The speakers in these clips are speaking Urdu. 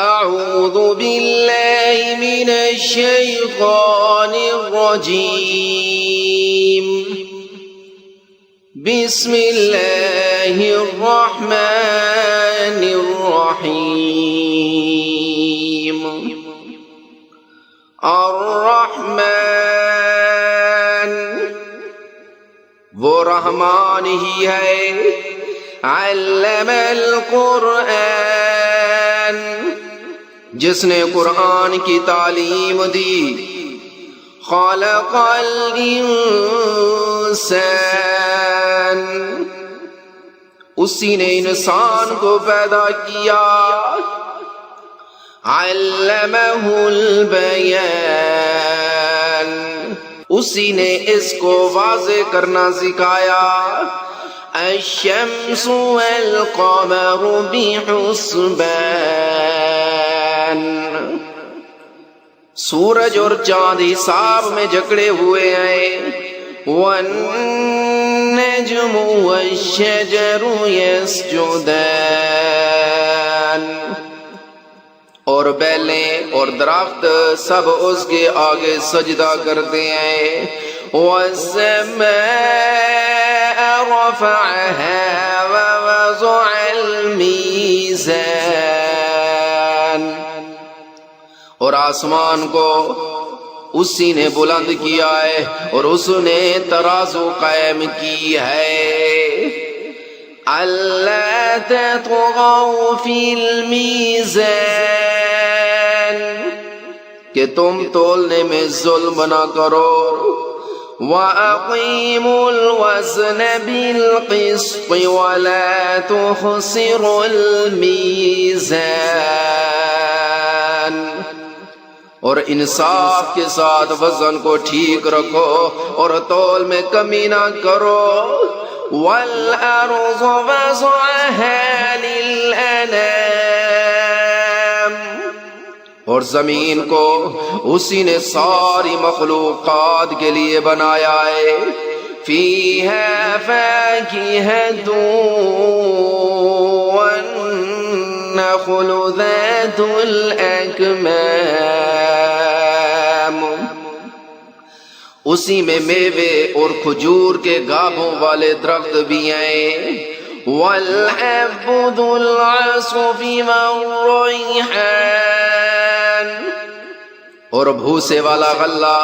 أعوذ بالله من الشيطان الرجيم بسم الله الرحمن الرحيم الرحمن وہ رحمان ہی ہے علم القرآن جس نے قرآن کی تعلیم دی خلق الانسان اسی نے انسان کو پیدا کیا علمہ البیان اسی نے اس کو واضح کرنا سکھایا الشمس والقمر بحسبان سورج اور چاند حساب میں جکڑے ہوئے ہیں والنجم والشجر يسجدان اور بیلیں اور درخت سب اس کے آگے سجدہ کرتے ہیں والسماء رفعها ووضع الميزان اور آسمان کو اسی نے بلند کیا ہے اور اس نے ترازو قائم کی ہے اللہ تطغوا فی المیزان کہ تم تولنے میں ظلم نہ کرو وَأَقِيمُوا الْوَزْنَ بِالْقِسْطِ وَلَا تُخْسِرُوا الْمِيزَانَ اور انصاف کے ساتھ وزن کو ٹھیک رکھو اور تول میں کمی نہ کرو وَالْأَرْضَ وَضَعَهَا لِلْأَنَامِ اور زمین کو اسی نے ساری مخلوقات کے لیے بنایا ہے فِيهَا فَاكِهَةٌ وَالنَّخْلُ ذَاتُ الْأَكْمَامِ اسی میں میوے اور کھجور کے گابوں والے درخت بھی ہیں وَالْحَبُّ ذُو الْعَصْفِ وَالرَّيْحَانُ اور بھوسے والا غلہ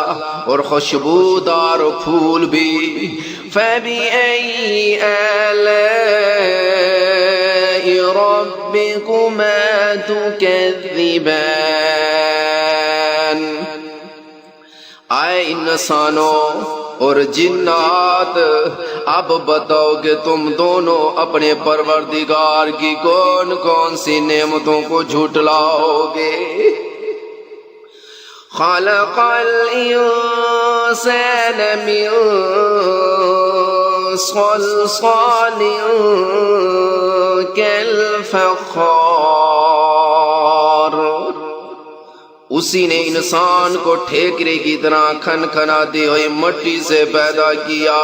اور خوشبودار پھول بھی فَبِأَيِّ آلَاءِ رَبِّكُمَا تُكَذِّبَانِ آئے انسانوں اور جنات اب بتاؤ کہ تم دونوں اپنے پروردگار کی کون کون سی نعمتوں کو جھٹلاؤ گے خلق الانسان من صلصال كالفخار اسی نے انسان کو ٹھیکرے کی طرح کھن کھناتے ہوئے مٹی سے پیدا کیا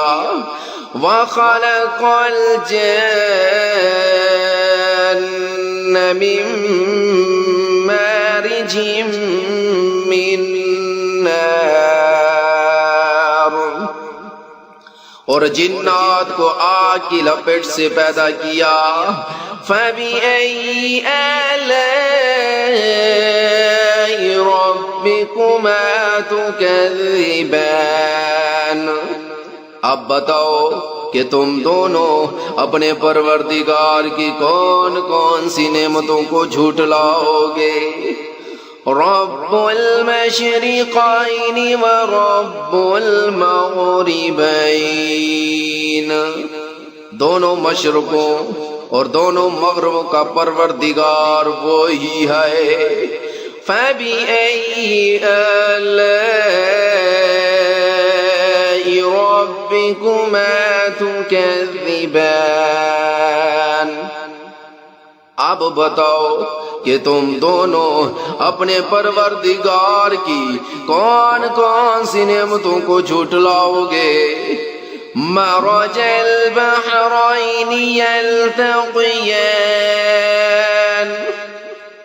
وَخَلَقَ الْجَانَّ مِن مَارِجٍ مِّن نَارٍ اور جنات کو آگ کی لپٹ سے پیدا کیا فَبِأَيِّ آلَاءِ رَبِّكُمَا تُكَذِّبَانِ اب بتاؤ کہ تم دونوں اپنے پروردگار کی کون کون سی نعمتوں کو جھٹلاؤ گے رب المشرقین ورب المغربین دونوں مشرقوں اور دونوں مغربوں کا پروردگار وہی ہے فَبِأَيِّ آلَاءِ رَبِّكُمَا تُكَذِّبَانِ اب بتاؤ کہ تم دونوں اپنے پروردگار کی کون کون سی نعمتوں کو جھٹلاؤ گے مرج البحرین یلتقیان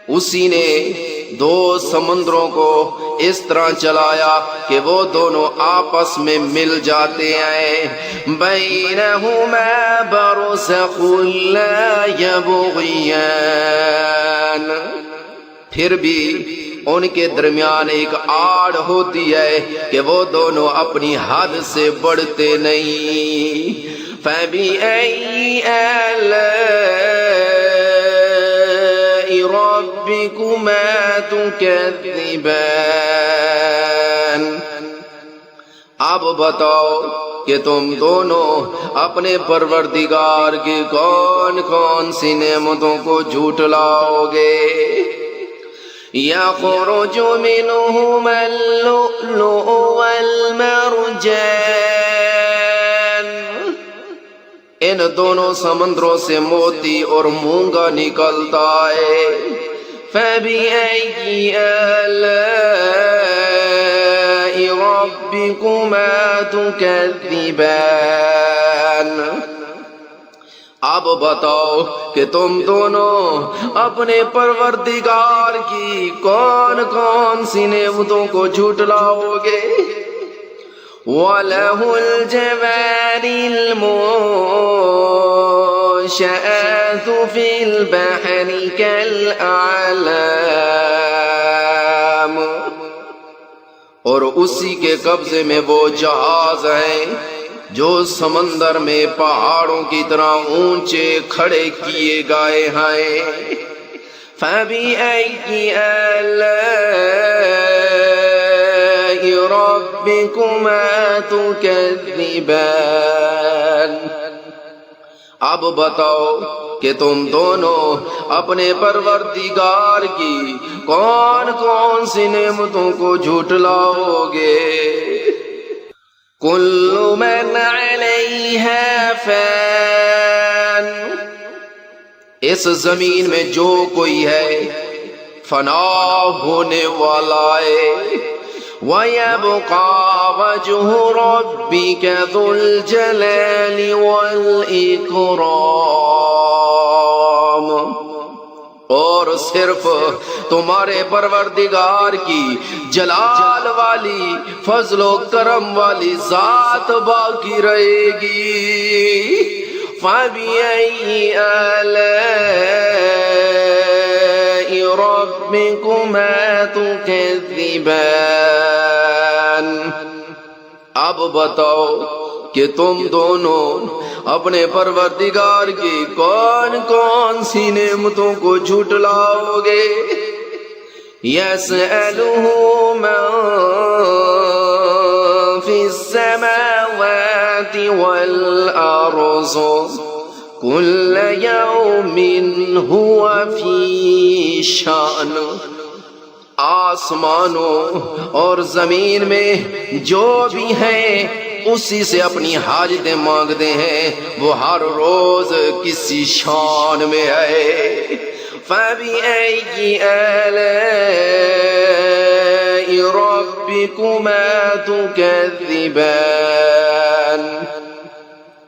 اسی نے دو سمندروں کو اس طرح چلایا کہ وہ دونوں آپس میں مل جاتے ہیں. بینہما برزخ لا یبغیان. پھر بھی ان کے درمیان ایک آڑ ہوتی ہے کہ وہ دونوں اپنی حد سے بڑھتے نہیں. فَبِأَيِّ آلَاءِ رَبِّكُمَا تُكَذِّبَانِ. اب بتاؤ کہ تم دونوں اپنے پروردگار کی کون کون سی نعمتوں کو جھٹلاؤ گے. يَخْرُجُ مِنْهُمَا اللُّؤْلُؤُ وَالْمَرْجَانُ. ان دونوں سمندروں سے موتی اور مونگا نکلتا ہے. فَبِأَيِّ آلَاءِ رَبِّكُمَا تُكَذِّبَانِ. اب بتاؤ کہ تم دونوں اپنے پروردگار کی کون کون سی نعمتوں کو جھٹلاؤ گے. وَلَهُ الْجَوَارِ الْمُنشَآتُ فِي الْبَحْرِ كَالْأَعْلَامِ. اور اسی کے قبضے میں وہ جہاز ہیں جو سمندر میں پہاڑوں کی طرح اونچے کھڑے کیے گئے ہیں. فَبِأَيِّ آلَاءِ رَبِّكُمَا تُكَذِّبَانِ. اب بتاؤ کہ تم دونوں اپنے پروردگار کی کون کون سی نعمتوں کو جھٹلاؤ گے. كل من عليها فان. اس زمین میں جو کوئی ہے فنا ہونے والا ہے. وَيَبْقَى وَجْهُ رَبِّكَ ذُو الْجَلَالِ وَالْإِكْرَامِ. اور صرف تمہارے پروردگار کی جلال والی فضل و کرم والی ذات باقی رہے گی. فَبِأَيِّ آلَاءِ رَبِّكُمَا تُكَذِّبَانِ. اب بتاؤ کہ تم دونوں اپنے پروردگار کی کون کون سی نعمتوں کو جھٹلاؤ گے. يَسْأَلُهُ مَن فِي السَّمَاوَاتِ وَالْأَرْضِ كُلَّ يَوْمٍ هُوَ فِي شَأْنٍ. آسمانوں اور زمین میں جو بھی ہیں اسی سے اپنی حاجتیں مانگتے ہیں، وہ ہر روز کسی شان میں ہے. فَبِأَيِّ آلَاءِ رَبِّكُمَا تُكَذِّبَانِ.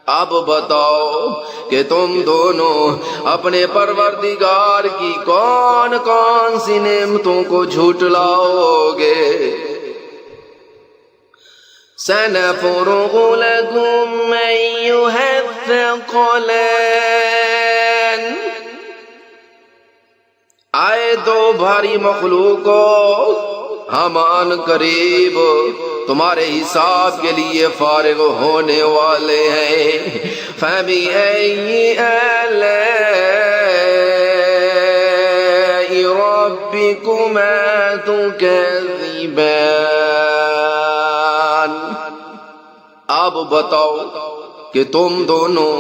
اب بتاؤ کہ تم دونوں اپنے پروردگار کی کون کون سی نعمتوں کو جھٹلاؤ گے. سَنَفْرُغُ لَكُمْ أَيُّهَا الثَّقَلَانِ. آئے دو بھاری مخلوقوں، ہمان قریب تمہارے حساب کے لیے فارغ ہونے والے ہیں. فَبِأَيِّ آلَاءِ رَبِّكُمَا تُكَذِّبَانِ. اب بتاؤ کہ تم دونوں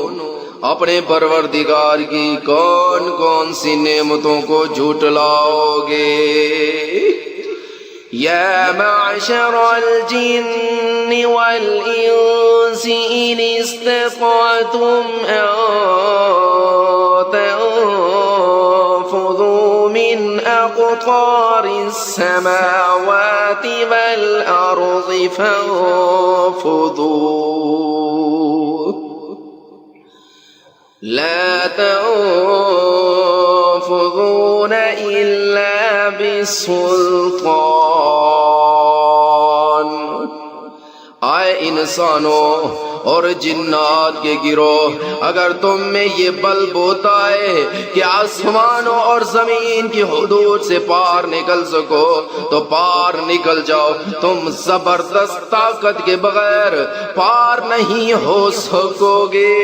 اپنے پروردگار کی کون کون سی نعمتوں کو جھٹلاؤ گے. يَا مَعْشَرَ الْجِنِّ وَالْإِنسِ إِنِ اسْتَطَعْتُمْ أَن تَنفُذُوا مِنْ أَقْطَارِ السَّمَاوَاتِ وَالْأَرْضِ فَانفُذُوا لَا تَنفُذُونَ تنفذون إلا بسلطان۔ آئے انسانوں اور جنات کے گروہ، اگر تم میں یہ بل ہوتا ہے کہ آسمانوں اور زمین کی حدود سے پار نکل سکو تو پار نکل جاؤ، تم زبردست طاقت کے بغیر پار نہیں ہو سکو گے۔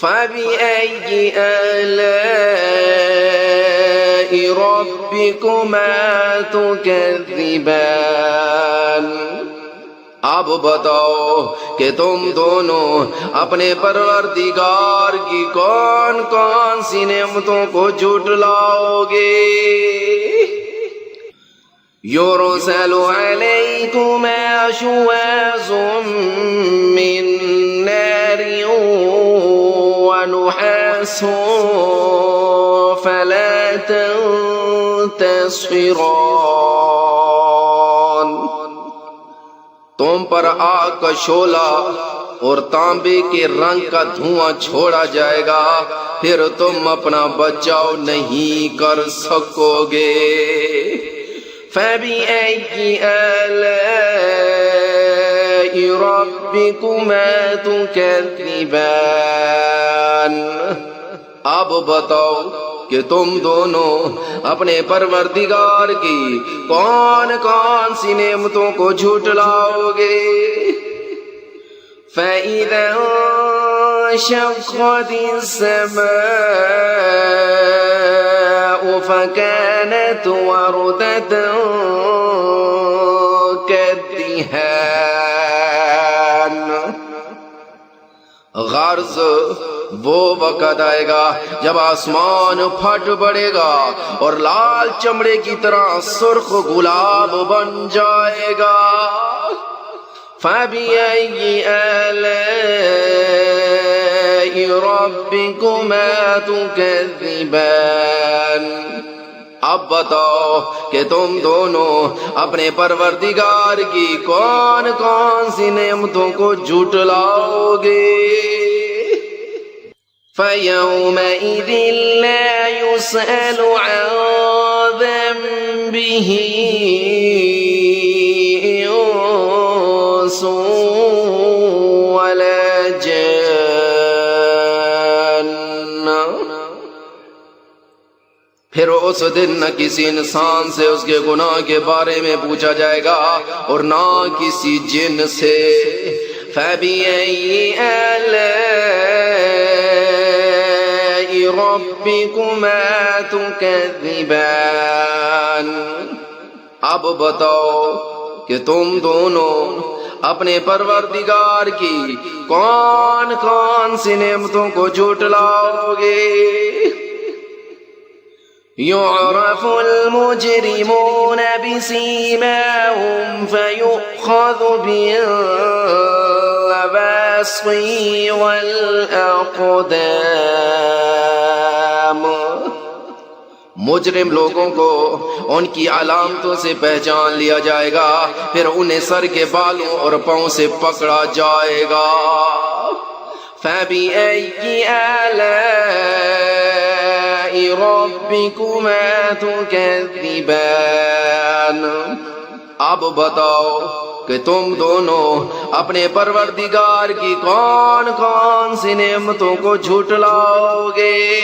فَبِأَيِّ آلَاءِ رَبِّكُمَا تُكَذِّبَانِ۔ اب بتاؤ کہ تم دونوں اپنے پروردگار کی کون کون سی نعمتوں کو جھٹلاؤ گے؟ يُرْسَلُ عَلَيْكُمَا شُوَاظٌ مِّن نَّارٍ وَنُحَاسٌ فَلَا تَنتَصِرَانِ۔ تم پر آگ کا شعلہ اور تانبے کے رنگ کا دھواں چھوڑا جائے گا، پھر تم اپنا بچاؤ نہیں کر سکو گے۔ فَبِأَيِّ آلَاءِ رَبِّكُمَا تُكَذِّبَانِ۔ اب بتاؤ کہ تم دونوں اپنے پروردگار کی کون کون سی نعمتوں کو جھٹلاؤ گے؟ فَإِذَا انشَقَّتِ السَّمَاءُ فَكَانَتْ وَرْدَةً كَالدِّهَانِ۔ غرض وہ وقت آئے گا جب آسمان پھٹ پڑے گا اور لال چمڑے کی طرح سرخ گلاب بن جائے گا۔ فَبِأَيِّ آلَاءِ رَبِّكُمَا تُكَذِّبَانِ۔ اب بتاؤ کہ تم دونوں اپنے پروردگار کی کون کون سی نعمتوں کو جھٹلاؤ گے؟ فَيَوْمَئِذٍ لَا يُسْأَلُ عَنْ ذَنبِهِ إِنسٌ وَلَا جَانٌّ۔ پھر اس دن نہ کسی انسان سے اس کے گناہ کے بارے میں پوچھا جائے گا اور نہ کسی جن سے۔ فَبِأَيِّ آلَاءِ رَبِّكُمَا تُكَذِّبَانِ۔ اب بتاؤ کہ تم دونوں اپنے پروردگار کی کون کون سی نعمتوں کو جھٹلاؤ گے؟ يُعْرَفُ الْمُجْرِمُونَ بِسِيمَاهُمْ فَيُؤْخَذُ بِالنَّوَاصِي وَالْأَقْدَامِ۔ مجرم لوگوں کو ان کی علامتوں سے پہچان لیا جائے گا، پھر انہیں سر کے بالوں اور پاؤں سے پکڑا جائے گا۔ فَبِأَيِّ آلَاءِ رَبِّكُمَا تُكَذِّبَانِ۔ اب بتاؤ کہ تم دونوں اپنے پروردگار کی کون کون سی نعمتوں کو جھٹلاؤ گے؟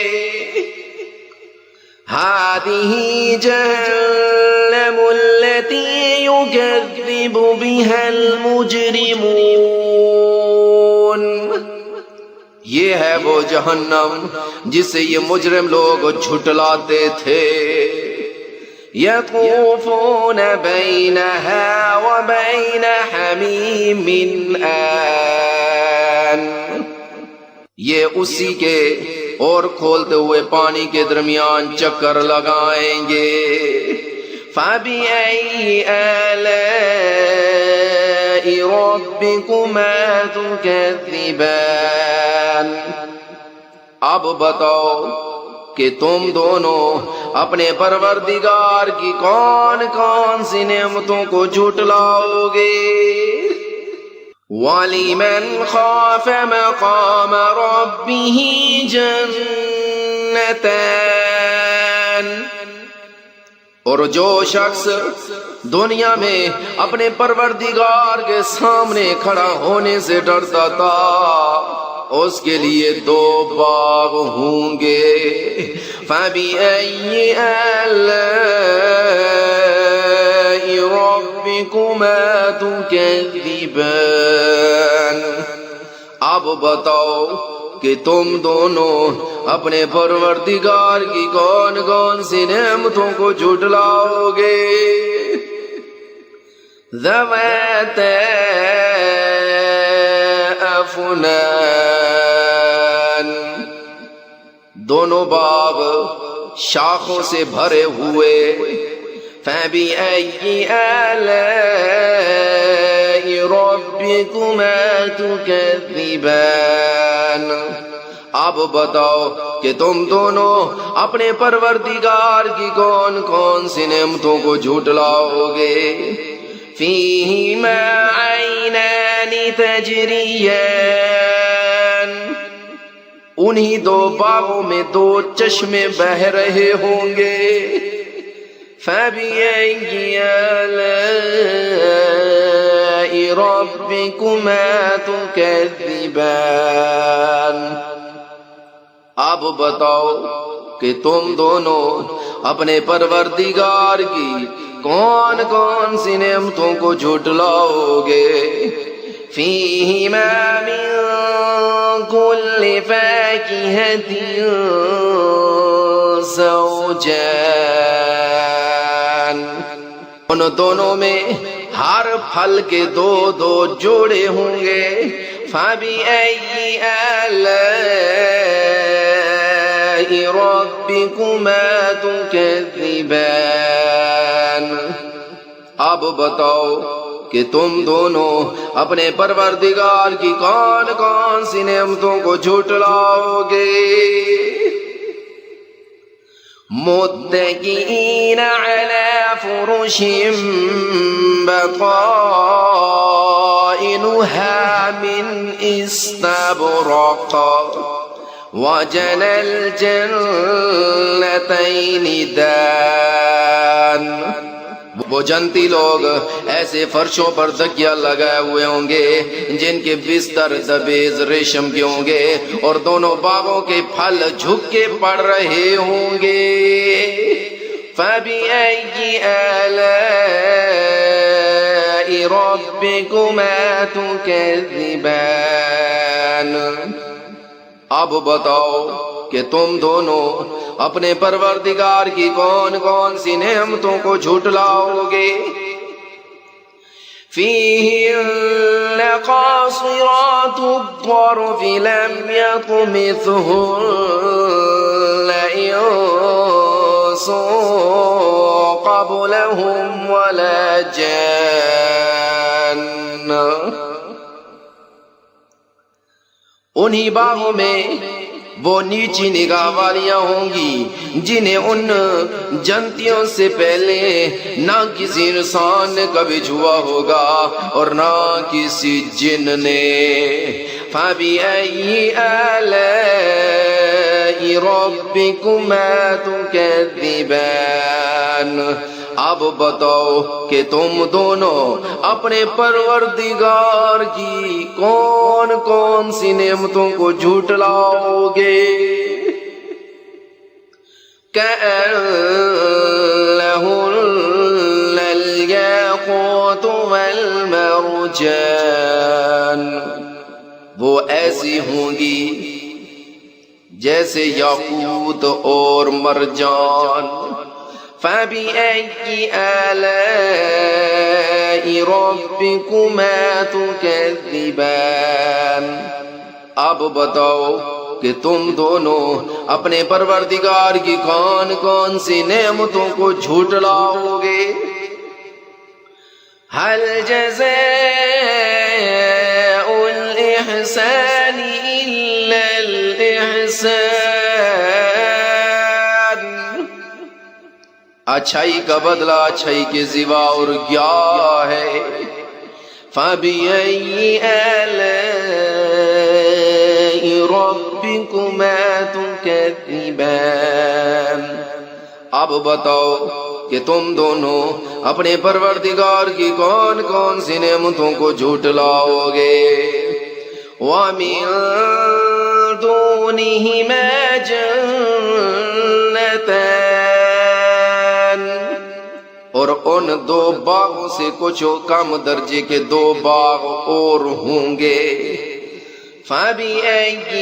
هَذِهِ جَهَنَّمُ الَّتِي يُكَذِّبُ بِهَا الْمُجْرِمُونَ۔ یہ ہے وہ جہنم جسے یہ مجرم لوگ جھٹلاتے تھے۔ يَطُوفُونَ بَيْنَهَا وَبَيْنَ حَمِيمٍ آنٍ۔ یہ اسی کے اور کھولتے ہوئے پانی کے درمیان چکر لگائیں گے۔ فَبِأَيِّ آلَاءِ رَبِّكُمَا تُكَذِّبَانِ۔ اب بتاؤ کہ تم دونوں اپنے پروردگار کی کون کون سی نعمتوں کو جھٹلاؤ گے؟ وَلِمَنْ خَافَ مَقَامَ رَبِّهِ جَنَّتَانِ۔ اور جو شخص دنیا میں اپنے پروردگار کے سامنے کھڑا ہونے سے ڈرتا تھا اس کے لیے 2 باغ ہوں گے. فَبِأَيِّ آلَاءِ رَبِّكُمَا تُكَذِّبَانِ. اب بتاؤ کہ تم دونوں اپنے پروردگار کی کون کون سی نعمتوں کو جھٹلاؤ گے. ذَوَاتَا أَفْنَانٍ. دونوں باغ شاخوں سے بھرے ہوئے. فَبِأَيِّ آلَاءِ رَبِّكُمَا تُكَذِّبَانِ. اب بتاؤ کہ تم دونوں اپنے پروردگار کی کون کون سی نعمتوں کو جھٹلاؤ گے. فِيهِمَا عَيْنَانِ تَجْرِيَانِ. انہی 2 باغوں میں 2 چشمے بہہ رہے ہوں گے. فَبِأَيِّ آلَاءِ رَبِّكُمَا تُكَذِّبَانِ. اب بتاؤ کہ تم دونوں اپنے پروردگار کی کون کون سی نعمتوں کو جھٹلاؤ گے. فِيهِمَا مِن كُلِّ فَاكِهَةٍ زَوْجَانِ. ان دونوں میں ہر پھل کے 2 جوڑے ہوں گے. فَبِأَيِّ آلَاءِ رَبِّكُمَا تُكَذِّبَانِ. اب بتاؤ کہ تم دونوں اپنے پروردگار کی کون کون سی نعمتوں کو جھٹلاؤ گے. متکئین علی فرش بطائنها من استبرق وجنى الجنتين دان. وہ جنتی لوگ ایسے فرشوں پر تکیہ لگائے ہوئے ہوں گے جن کے بستر زبیز ریشم کے ہوں گے اور دونوں باغوں کے پھل جھک کے پڑ رہے ہوں گے. فَبِأَيِّ آلَاءِ رَبِّكُمَا تُكَذِّبَانِ. اب بتاؤ کہ تم دونوں اپنے پروردگار کی کون کون سی نعمتوں کو جھٹلاؤ گے. فِيهِنَّ قَاصِرَاتُ الطَّرْفِ لَمْ يَطْمِثْهُنَّ إِنسٌ قَبْلَهُمْ وَلَا جَانٌّ. انہی باغوں میں وہ نیچی نگاہ والیاں ہوں گی جنہیں ان جنتیوں سے پہلے نہ کسی انسان نے کبھی چھوا ہوگا اور نہ کسی جن نے. فَبِأَيِّ آلَاءِ رَبِّكُمَا تُكَذِّبَانِ. اب بتاؤ کہ تم دونوں اپنے پروردگار کی کون کون سی نعمتوں کو جھٹلاؤ گے. كَأَنَّهُنَّ الْيَاقُوتُ وَالْمَرْجَانُ. وہ ایسی ہوں گی جیسے یاقوت اور مرجان. فَبِأَيِّ آلَاءِ رَبِّكُمَا تُكَذِّبَانِ. اب بتاؤ کہ تم دونوں اپنے پروردگار کی کون کون سی نعمتوں کو جھٹلاؤ گے. هَلْ جَزَاءُ الْإِحْسَانِ إِلَّا الْإِحْسَانُ. اچھائی کا بدلہ اچھائی کے سوا اور کیا ہے. فَبِأَيِّ آلَاءِ ربكما تكذبان۔ اب بتاؤ کہ تم دونوں اپنے پروردگار کی کون کون سی نعمتوں کو جھٹلاؤ گے؟ وَمِن دُونِهِمَا جَنَّتَانِ، اور ان دو باغوں سے کچھ کم درجے کے دو باغ اور ہوں گے۔ فَبِأَيِّ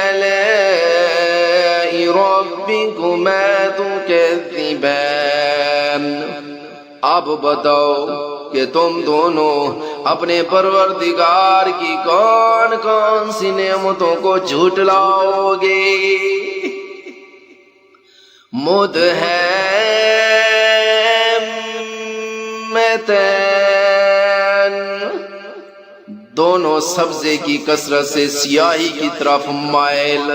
آلَاءِ رَبِّكُمَا تُكَذِّبَانِ، اب بتاؤ کہ تم دونوں اپنے پروردگار کی کون کون سی نعمتوں کو جھٹلاؤ گے؟ مدہامتان، دونوں سبزے کی کثرت سے سیاہی کی طرف مائل۔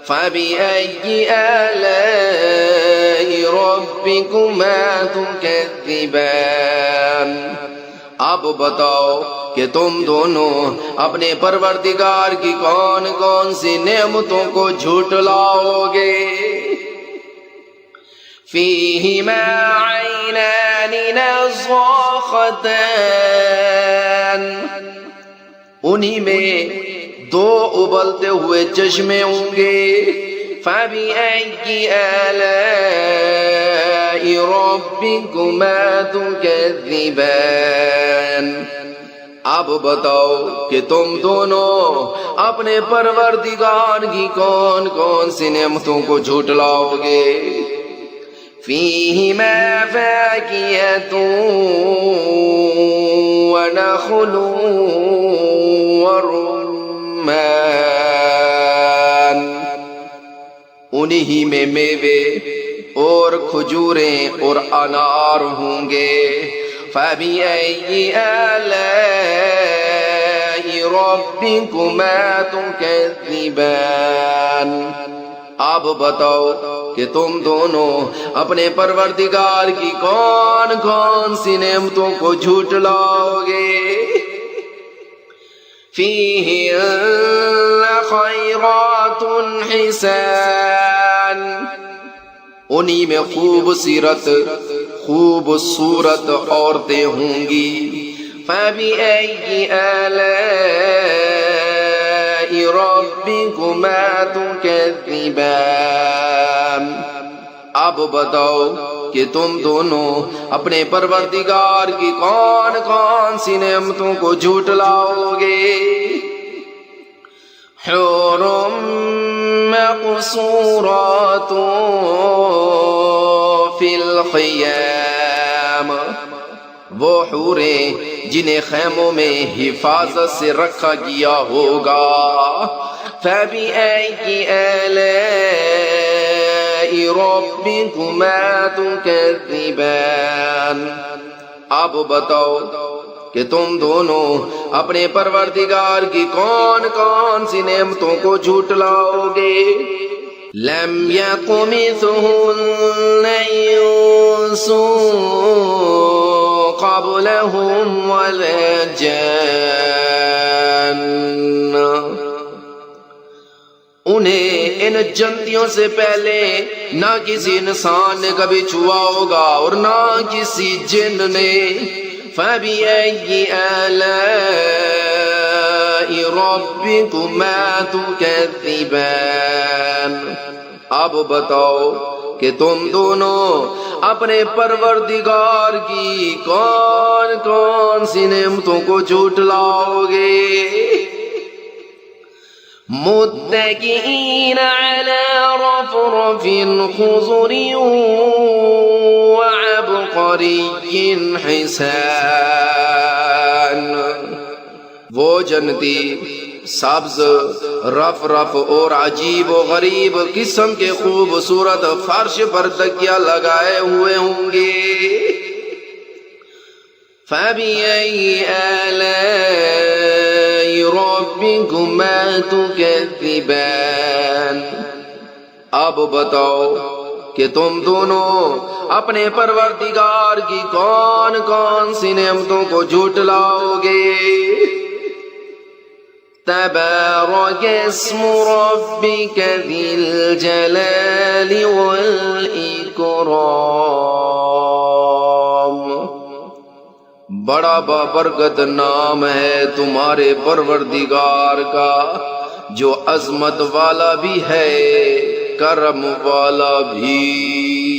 فَبِأَيِّ آلَاءِ رَبِّكُمَا تُكَذِّبَانِ، اب بتاؤ کہ تم دونوں اپنے پروردگار کی کون کون سی نعمتوں کو جھٹلاؤ گے؟ فِيهِمَا عَيْنَانِ نَضَّاخَتَانِ، انہی میں دو ابلتے ہوئے چشمے ہوں گے۔ فَبِأَيِّ آلَاءِ رَبِّكُمَا تُكَذِّبَانِ، اب بتاؤ کہ تم دونوں اپنے پروردگار کی کون کون سی نعمتوں کو جھٹلاؤ گے؟ فِيهِمَا فَاكِهَةٌ وَنَخْلٌ وَرُمَّانٌ، انہی میں میوے اور کھجوریں اور انار ہوں گے۔ فَبِأَيِّ آلَاءِ رَبِّكُمَا تُكَذِّبَانِ، اب بتاؤ کہ تم دونوں اپنے پروردگار کی کون کون سی نعمتوں کو جھٹلاؤ گے؟ فِيهِنَّ خَيْرَاتٌ حِسَانٌ، انہی میں خوبصورت عورتیں ہوں گی۔ فَبِأَيِّ آلَاءِ رَبِّكُمَا تُكَذِّبَانِ، اب بتاؤ کہ تم دونوں اپنے پروردگار کی کون کون سی نعمتوں کو جھٹلاؤ گے؟ حور مقصورات فی الخیام، وہ حوریں جنہیں خیموں میں حفاظت سے رکھا گیا ہوگا۔ فَبِأَيِّ آلَاءِ رَبِّكُمَا تُكَذِّبَانِ، اب بتاؤ کہ تم دونوں اپنے پروردگار کی کون کون سی نعمتوں کو جھٹلاؤ گے؟ لَمْ يَطْمِثْهُنَّ إِنسٌ قَبْلَهُمْ وَلَا جَانٌّ، انہیں ان جنتیوں سے پہلے نہ کسی انسان نے کبھی چھوا ہوگا اور نہ کسی جن نے۔ فَبِأَيِّ آلَاءِ رَبِّكُمَا تُكَذِّبَانِ، اب بتاؤ کہ تم دونوں اپنے پروردگار کی کون کون سی نعمتوں کو جھٹلاؤ گے؟ متكئين على رفرف خضر وعبقري حسان، وہ جنتی سبز رف رف اور عجیب و غریب قسم کے خوبصورت فرش پر تکیہ لگائے ہوئے ہوں گے۔ فَبِأَيِّ آلَاءِ رَبِّكُمَا تُكَذِّبَانِ، اب بتاؤ کہ تم دونوں اپنے پروردگار کی کون کون سی نعمتوں کو جھٹلاؤ گے؟ تبارك اسم ربك ذي الجلال والإكرام. بڑا بابرکت نام ہے تمہارے پروردگار کا جو عظمت والا بھی ہے کرم والا بھی.